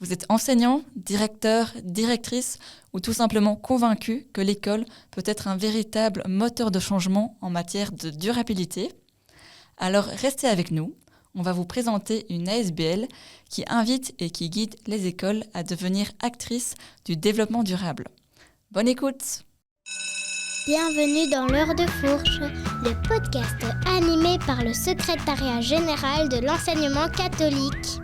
Vous êtes enseignant, directeur, directrice ou tout simplement convaincu que l'école peut être un véritable moteur de changement en matière de durabilité? Alors restez avec nous, on va vous présenter une ASBL qui invite et qui guide les écoles à devenir actrices du développement durable. Bonne écoute! Bienvenue dans l'heure de fourche, le podcast animé par le secrétariat général de l'enseignement catholique.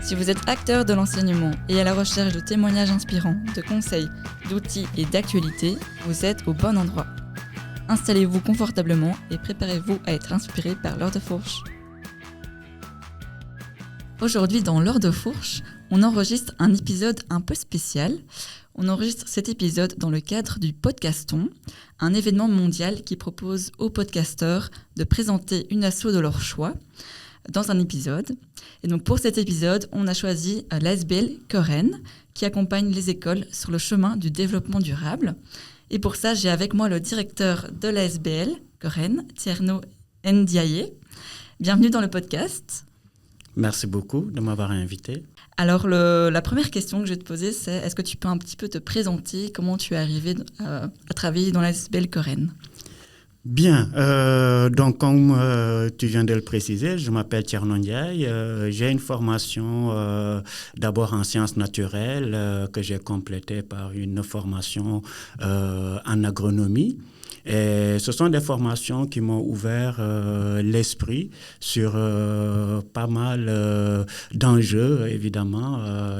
Si vous êtes acteur de l'enseignement et à la recherche de témoignages inspirants, de conseils, d'outils et d'actualités, vous êtes au bon endroit. Installez-vous confortablement et préparez-vous à être inspiré par l'heure de fourche. Aujourd'hui, dans l'heure de fourche, on enregistre un épisode un peu spécial. On enregistre cet épisode dans le cadre du Podcaston, un événement mondial qui propose aux podcasteurs de présenter une asso de leur choix dans un épisode. Et donc pour cet épisode, on a choisi l'ASBL Coren, qui accompagne les écoles sur le chemin du développement durable. Et pour ça, j'ai avec moi le directeur de l'ASBL Coren, Tierno Ndiaye. Bienvenue dans le podcast. Merci beaucoup de m'avoir invité. Alors, la première question que je vais te poser, c'est est-ce que tu peux un petit peu te présenter, comment tu es arrivé à travailler dans l'ASBL Coren? Bien, donc comme tu viens de le préciser, je m'appelle Tierno Ndiaye. J'ai une formation d'abord en sciences naturelles que j'ai complétée par une formation en agronomie. Et ce sont des formations qui m'ont ouvert l'esprit sur pas mal d'enjeux, évidemment,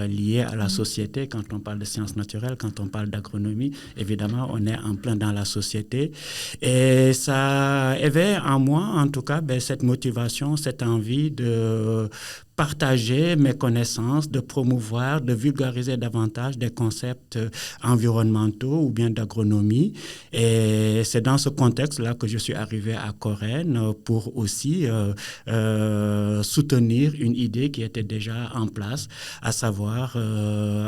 liés à la société. Quand on parle de sciences naturelles, quand on parle d'agronomie, évidemment, on est en plein dans la société. Et ça éveille en moi, en tout cas, cette motivation, cette envie de partager mes connaissances, de promouvoir, de vulgariser davantage des concepts environnementaux ou bien d'agronomie. Et c'est dans ce contexte-là que je suis arrivé à Coren pour aussi soutenir une idée qui était déjà en place, à savoir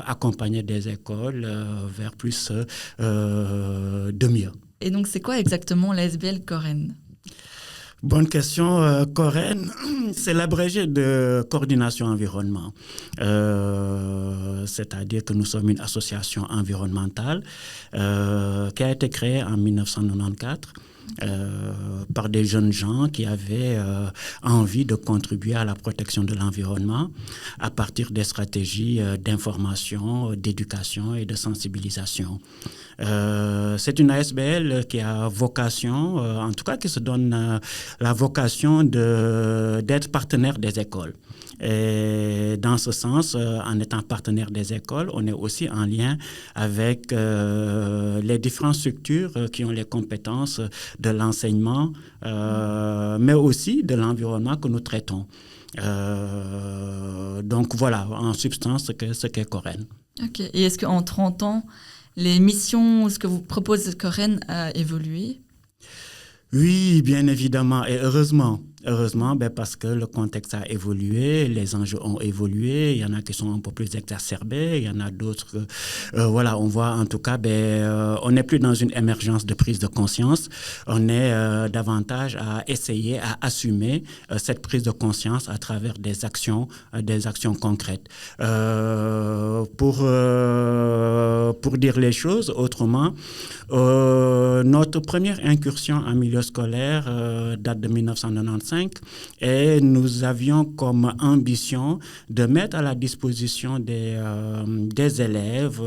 accompagner des écoles vers plus de mieux. Et donc, c'est quoi exactement l'ASBL Coren ? Bonne question. Coren, c'est l'abrégé de coordination environnement. C'est-à-dire que nous sommes une association environnementale qui a été créée en 1994 par des jeunes gens qui avaient envie de contribuer à la protection de l'environnement à partir des stratégies d'information, d'éducation et de sensibilisation. C'est une ASBL qui a vocation, en tout cas qui se donne la vocation d'être partenaire des écoles. Et dans ce sens, en étant partenaire des écoles, on est aussi en lien avec les différentes structures qui ont les compétences de l'enseignement, mais aussi de l'environnement que nous traitons. Donc voilà, en substance, ce qu'est Coren. Ok. Et est-ce qu'en 30 ans, les missions, ce que vous propose Coren a évolué? Oui, bien évidemment, et heureusement. Heureusement, parce que le contexte a évolué, les enjeux ont évolué, il y en a qui sont un peu plus exacerbés, il y en a d'autres, voilà, on voit en tout cas, on n'est plus dans une émergence de prise de conscience, on est davantage à essayer, à assumer cette prise de conscience à travers des actions concrètes. Pour dire les choses autrement, notre première incursion en milieu scolaire date de 1995 et nous avions comme ambition de mettre à la disposition des élèves,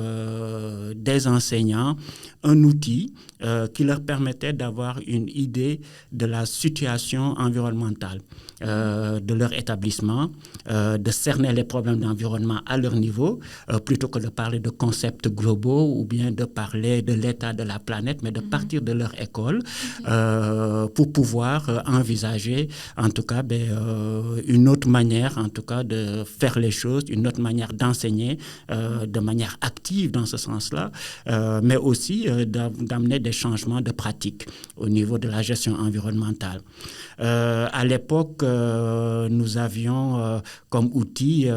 des enseignants, un outil qui leur permettait d'avoir une idée de la situation environnementale de leur établissement, de cerner les problèmes d'environnement à leur niveau, plutôt que de parler de concepts globaux ou bien de parler de l'état de la planète, mais de partir de leur école pour pouvoir envisager en tout cas une autre manière en tout cas de faire les choses, une autre manière d'enseigner de manière active dans ce sens-là, mais aussi d'amener des changements de pratique au niveau de la gestion environnementale. À l'époque, nous avions comme outil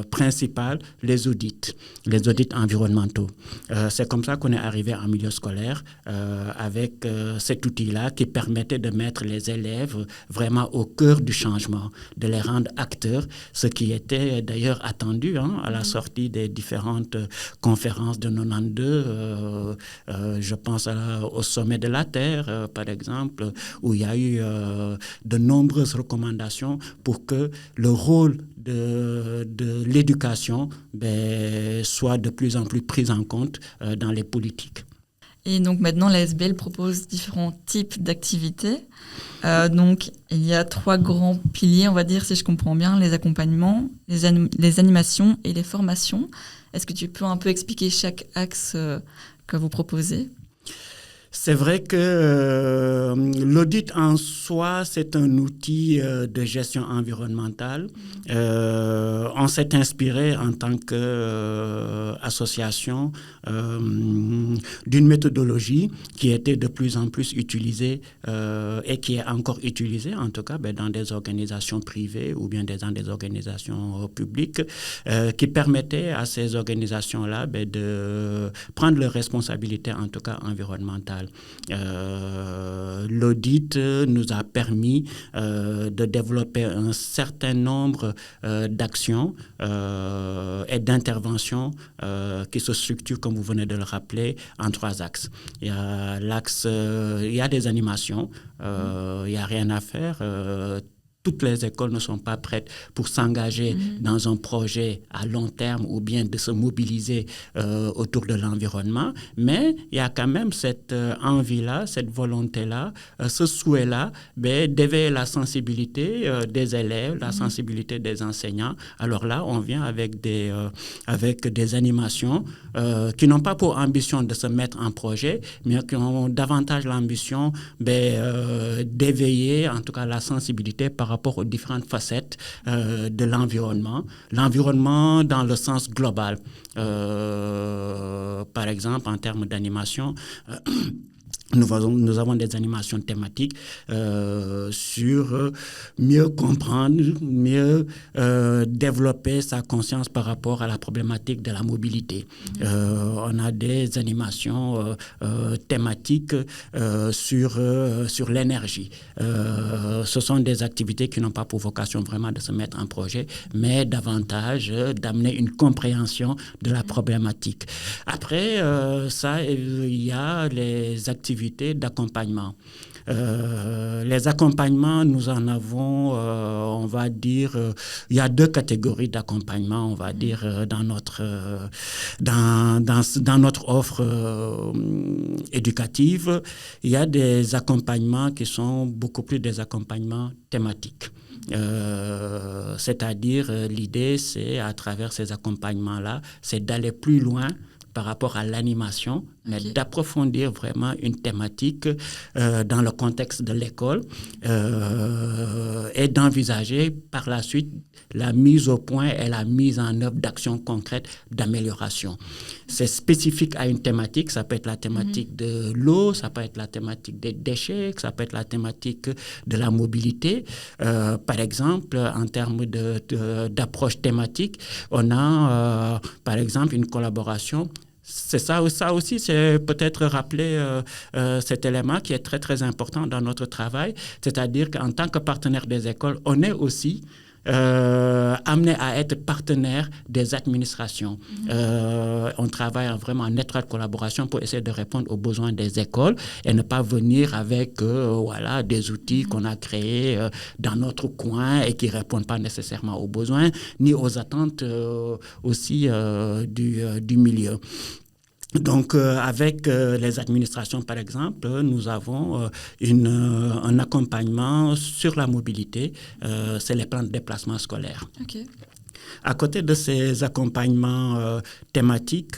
principal les audits environnementaux. C'est comme ça qu'on est arrivé en milieu scolaire avec cet outil-là qui permettait de mettre les élèves vraiment au cœur du changement, de les rendre acteurs, ce qui était d'ailleurs attendu à la sortie des différentes conférences de 92. Je pense au sommet de la Terre, par exemple, où il y a eu de nombreuses recommandations pour que le rôle de l'éducation soit de plus en plus pris en compte dans les politiques. Et donc maintenant, la SBL propose différents types d'activités. Donc, il y a 3 grands piliers, on va dire, si je comprends bien, les accompagnements, les animations et les formations. Est-ce que tu peux un peu expliquer chaque axe que vous proposez ? C'est vrai que l'audit en soi, c'est un outil de gestion environnementale. On s'est inspiré en tant qu'association d'une méthodologie qui était de plus en plus utilisée et qui est encore utilisée, en tout cas dans des organisations privées ou bien dans des organisations publiques, qui permettait à ces organisations-là de prendre leurs responsabilités, en tout cas environnementales. L'audit nous a permis de développer un certain nombre d'actions et d'interventions qui se structurent, comme vous venez de le rappeler, en 3 axes. Il y a l'axe, il y a des animations, il n'y a rien à faire. Toutes les écoles ne sont pas prêtes pour s'engager dans un projet à long terme ou bien de se mobiliser autour de l'environnement. Mais il y a quand même cette envie-là, cette volonté-là, ce souhait-là d'éveiller la sensibilité des élèves, la sensibilité des enseignants. Alors là, on vient avec des animations qui n'ont pas pour ambition de se mettre en projet, mais qui ont davantage l'ambition d'éveiller en tout cas la sensibilité par rapport aux différentes facettes de l'environnement. L'environnement dans le sens global. Par exemple, en termes d'animation, nous avons des animations thématiques sur mieux comprendre, mieux développer sa conscience par rapport à la problématique de la mobilité. On a des animations thématiques sur l'énergie. Ce sont des activités qui n'ont pas pour vocation vraiment de se mettre en projet, mais davantage d'amener une compréhension de la problématique. Après, il y a les activités d'accompagnement. Les accompagnements, nous en avons, on va dire, il y a 2 catégories d'accompagnement, on va dire, dans notre offre éducative. Il y a des accompagnements qui sont beaucoup plus des accompagnements thématiques. C'est-à-dire, l'idée, c'est, à travers ces accompagnements-là, c'est d'aller plus loin par rapport à l'animation, mais d'approfondir vraiment une thématique dans le contexte de l'école et d'envisager par la suite la mise au point et la mise en œuvre d'actions concrètes d'amélioration. C'est spécifique à une thématique, ça peut être la thématique de l'eau, ça peut être la thématique des déchets, ça peut être la thématique de la mobilité. Par exemple, en termes d'approche thématique, on a par exemple une collaboration. C'est ça aussi, c'est peut-être rappeler cet élément qui est très, très important dans notre travail, c'est-à-dire qu'en tant que partenaire des écoles, on est aussi amené à être partenaire des administrations. On travaille vraiment en étroite collaboration pour essayer de répondre aux besoins des écoles et ne pas venir avec des outils qu'on a créés dans notre coin et qui ne répondent pas nécessairement aux besoins ni aux attentes aussi du milieu. Donc, avec les administrations, par exemple, nous avons un accompagnement sur la mobilité. C'est les plans de déplacement scolaire. Okay. À côté de ces accompagnements thématiques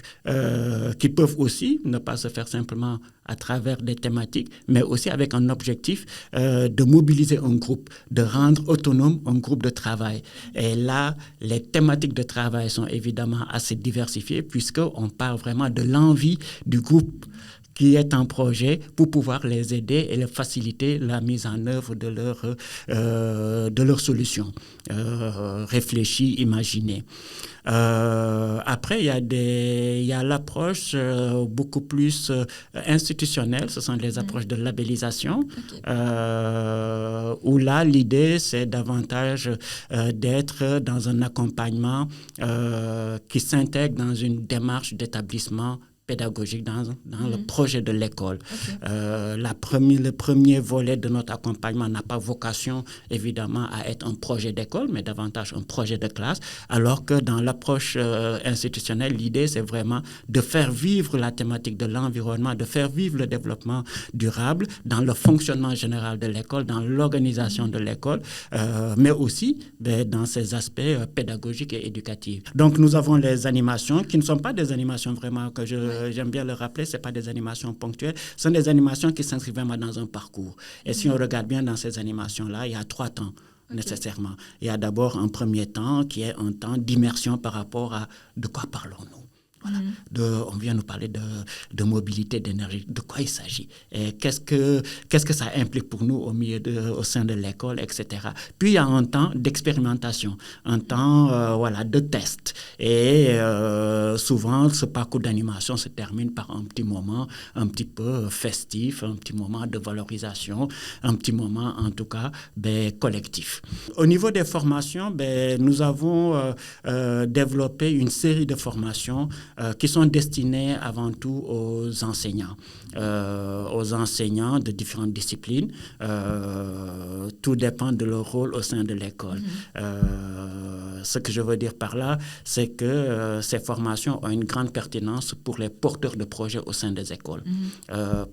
qui peuvent aussi ne pas se faire simplement à travers des thématiques, mais aussi avec un objectif de mobiliser un groupe, de rendre autonome un groupe de travail. Et là, les thématiques de travail sont évidemment assez diversifiées puisqu'on parle vraiment de l'envie du groupe qui est en projet pour pouvoir les aider et les faciliter la mise en œuvre de leurs solutions réfléchies, imaginées. Après, Après, il y a l'approche beaucoup plus institutionnelle, ce sont les approches de labellisation, où là, l'idée, c'est davantage d'être dans un accompagnement qui s'intègre dans une démarche d'établissement pédagogique dans le projet de l'école. Le premier volet de notre accompagnement n'a pas vocation, évidemment, à être un projet d'école, mais davantage un projet de classe, alors que dans l'approche institutionnelle, l'idée, c'est vraiment de faire vivre la thématique de l'environnement, de faire vivre le développement durable dans le fonctionnement général de l'école, dans l'organisation de l'école, mais aussi dans ses aspects pédagogiques et éducatifs. Donc, nous avons les animations qui ne sont pas des animations vraiment que j'aime bien le rappeler, ce n'est pas des animations ponctuelles, ce sont des animations qui s'inscrivent vraiment dans un parcours. Et si on regarde bien dans ces animations-là, il y a 3 temps. Nécessairement. Il y a d'abord un premier temps qui est un temps d'immersion par rapport à de quoi parlons-nous. Voilà. On vient nous parler de mobilité, d'énergie, de quoi il s'agit, et qu'est-ce que ça implique pour nous au sein de l'école, etc. Puis il y a un temps d'expérimentation, un temps de test. Et souvent, ce parcours d'animation se termine par un petit moment un petit peu festif, un petit moment de valorisation, un petit moment en tout cas collectif. Au niveau des formations, nous avons développé une série de formations qui sont destinés avant tout aux enseignants de différentes disciplines. Tout dépend de leur rôle au sein de l'école. Ce que je veux dire par là, c'est que ces formations ont une grande pertinence pour les porteurs de projets au sein des écoles.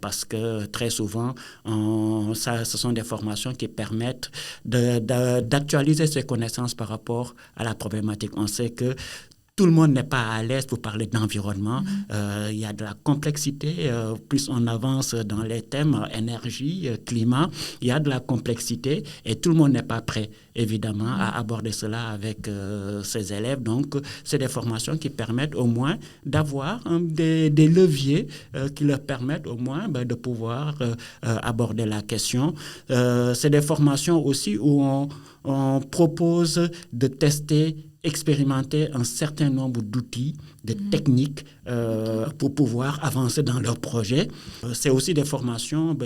Parce que très souvent, ce sont des formations qui permettent d'actualiser ses connaissances par rapport à la problématique. On sait que tout le monde n'est pas à l'aise pour parler d'environnement. Il y a de la complexité. Plus on avance dans les thèmes énergie, climat, il y a de la complexité et tout le monde n'est pas prêt, évidemment, à aborder cela avec ses élèves. Donc, c'est des formations qui permettent au moins d'avoir des leviers qui leur permettent au moins de pouvoir aborder la question. C'est des formations aussi où on propose de tester, expérimenter un certain nombre d'outils, de techniques pour pouvoir avancer dans leur projet. C'est aussi des formations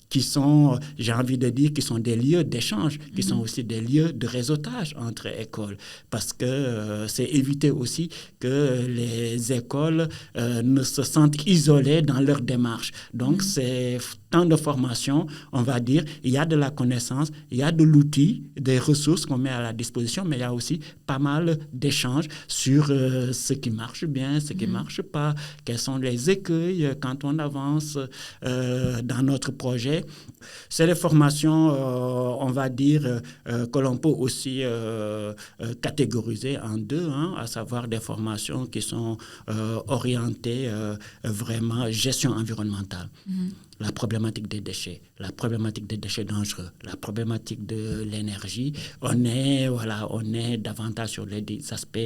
qui sont, j'ai envie de dire, qui sont des lieux d'échange, qui sont aussi des lieux de réseautage entre écoles, parce que c'est éviter aussi que les écoles ne se sentent isolées dans leur démarche. Donc, c'est tant de formation, on va dire, il y a de la connaissance, il y a de l'outil, des ressources qu'on met à la disposition, mais il y a aussi pas mal d'échanges sur ce qui marche bien, ce qui ne marche pas, quels sont les écueils quand on avance dans notre projet. C'est les formations, on va dire, que l'on peut aussi catégoriser en deux, à savoir des formations qui sont orientées vraiment gestion environnementale. La problématique des déchets dangereux, la problématique de l'énergie, on est davantage sur les aspects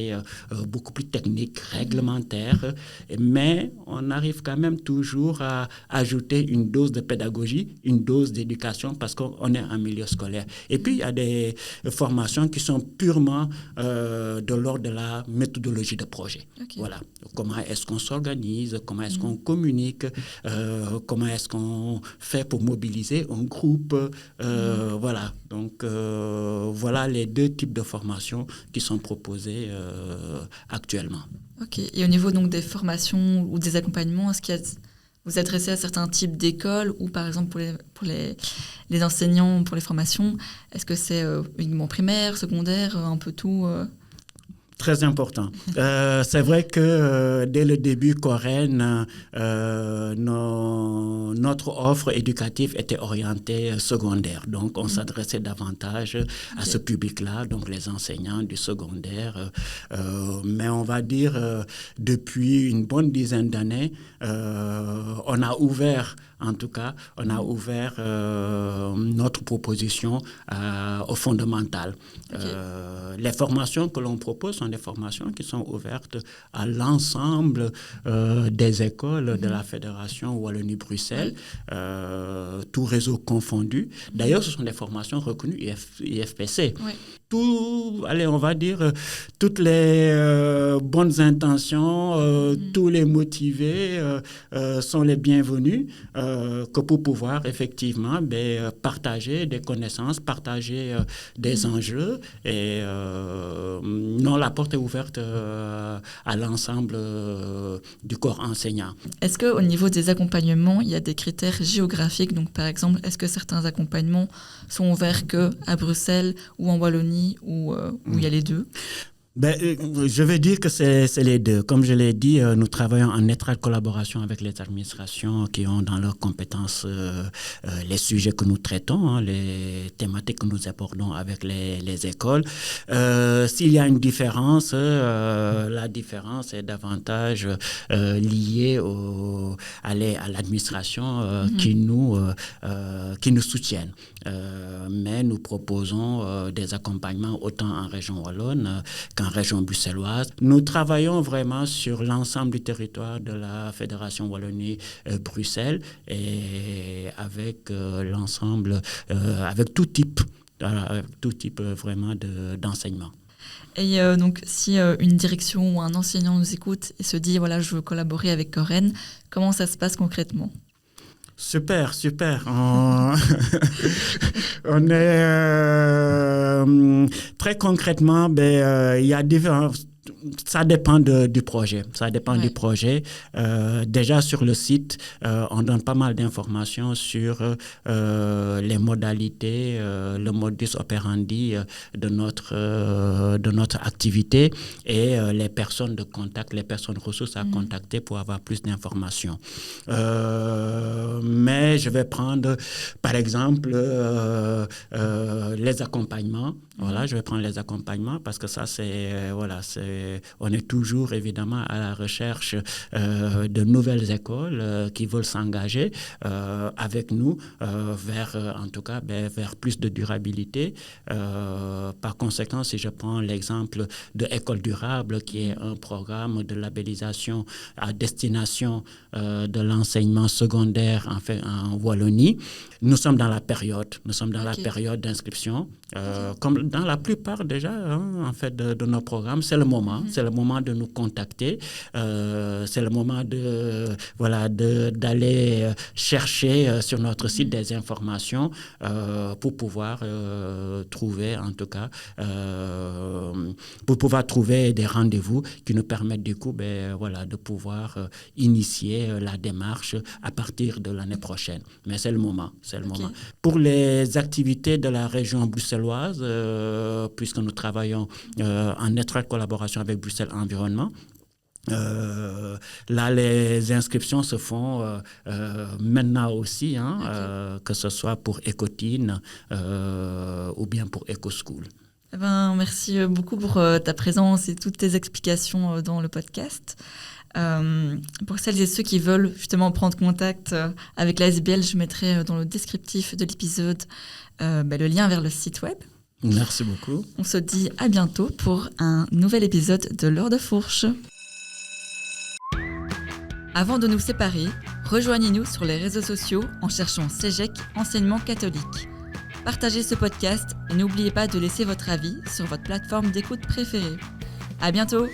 beaucoup plus techniques, réglementaires, mais on arrive quand même toujours à ajouter une dose de pédagogie, une dose d'éducation, parce qu'on est en milieu scolaire. Et puis, il y a des formations qui sont purement de l'ordre de la méthodologie de projet. Okay. Voilà. Comment est-ce qu'on s'organise, comment est-ce qu'on communique, comment est-ce qu'on fait pour mobiliser un groupe. Voilà. Donc, voilà les deux types de formations qui sont proposées actuellement. Ok. Et au niveau donc, des formations ou des accompagnements, est-ce qu'il y a... Vous adressez à certains types d'écoles ou, par exemple, pour les enseignants, pour les formations, est-ce que c'est uniquement primaire, secondaire, un peu tout Très important. C'est vrai que dès le début, Coren, notre offre éducative était orientée secondaire. Donc, on s'adressait davantage à ce public-là, donc les enseignants du secondaire. Mais on va dire, depuis une bonne dizaine d'années, on a ouvert notre proposition au fondamental. Les formations que l'on propose sont des formations qui sont ouvertes à l'ensemble des écoles de la Fédération Wallonie-Bruxelles, tout réseau confondu. D'ailleurs, ce sont des formations reconnues IFPC. Oui. on va dire, toutes les bonnes intentions, tous les motivés sont les bienvenus, que pour pouvoir effectivement partager des connaissances, partager des enjeux. Et non, la porte est ouverte à l'ensemble du corps enseignant. Est-ce qu'au niveau des accompagnements, il y a des critères géographiques? Donc, par exemple, est-ce que certains accompagnements sont ouverts qu'à Bruxelles ou en Wallonie ou il y a les deux? Je vais dire que c'est les deux. Comme je l'ai dit, nous travaillons en étroite collaboration avec les administrations qui ont dans leurs compétences les sujets que nous traitons, les thématiques que nous abordons avec les écoles. S'il y a une différence, la différence est davantage liée à l'administration qui nous soutiennent. Mais nous proposons des accompagnements autant en région wallonne qu'en région bruxelloise. Nous travaillons vraiment sur l'ensemble du territoire de la Fédération Wallonie-Bruxelles et avec l'ensemble, avec tout type vraiment d'enseignement. Et donc, si une direction ou un enseignant nous écoute et se dit, voilà, je veux collaborer avec Corinne, comment ça se passe concrètement? Super. On est très concrètement, il y a différents. Ça dépend du projet. Du projet. Déjà sur le site, on donne pas mal d'informations sur les modalités, le modus operandi de notre activité et les personnes de contact, les personnes ressources à contacter pour avoir plus d'informations. Mais je vais prendre, par exemple, les accompagnements. Voilà, je vais prendre les accompagnements parce que ça, on est toujours évidemment à la recherche de nouvelles écoles qui veulent s'engager avec nous vers plus de durabilité. Par conséquent, si je prends l'exemple de École durable, qui est un programme de labellisation à destination de l'enseignement secondaire en Wallonie, nous sommes dans la période d'inscription. Comme dans la plupart déjà de nos programmes, c'est le moment de nous contacter, c'est le moment d'aller chercher sur notre site des informations pour pouvoir trouver des rendez-vous qui nous permettent du coup de pouvoir initier la démarche à partir de l'année prochaine. Mais c'est le moment. Pour les activités de la région bruxelloise, puisque nous travaillons en étroite collaboration avec Bruxelles Environnement, là, les inscriptions se font maintenant aussi, que ce soit pour Ecotine ou bien pour EcoSchool. Merci beaucoup pour ta présence et toutes tes explications dans le podcast. Pour celles et ceux qui veulent justement prendre contact avec l'ASBL, je mettrai dans le descriptif de l'épisode le lien vers le site web. Merci beaucoup. On se dit à bientôt pour un nouvel épisode de l'Heure de Fourche. Avant de nous séparer, rejoignez-nous sur les réseaux sociaux en cherchant CEGEC Enseignement catholique. Partagez ce podcast et n'oubliez pas de laisser votre avis sur votre plateforme d'écoute préférée. À bientôt!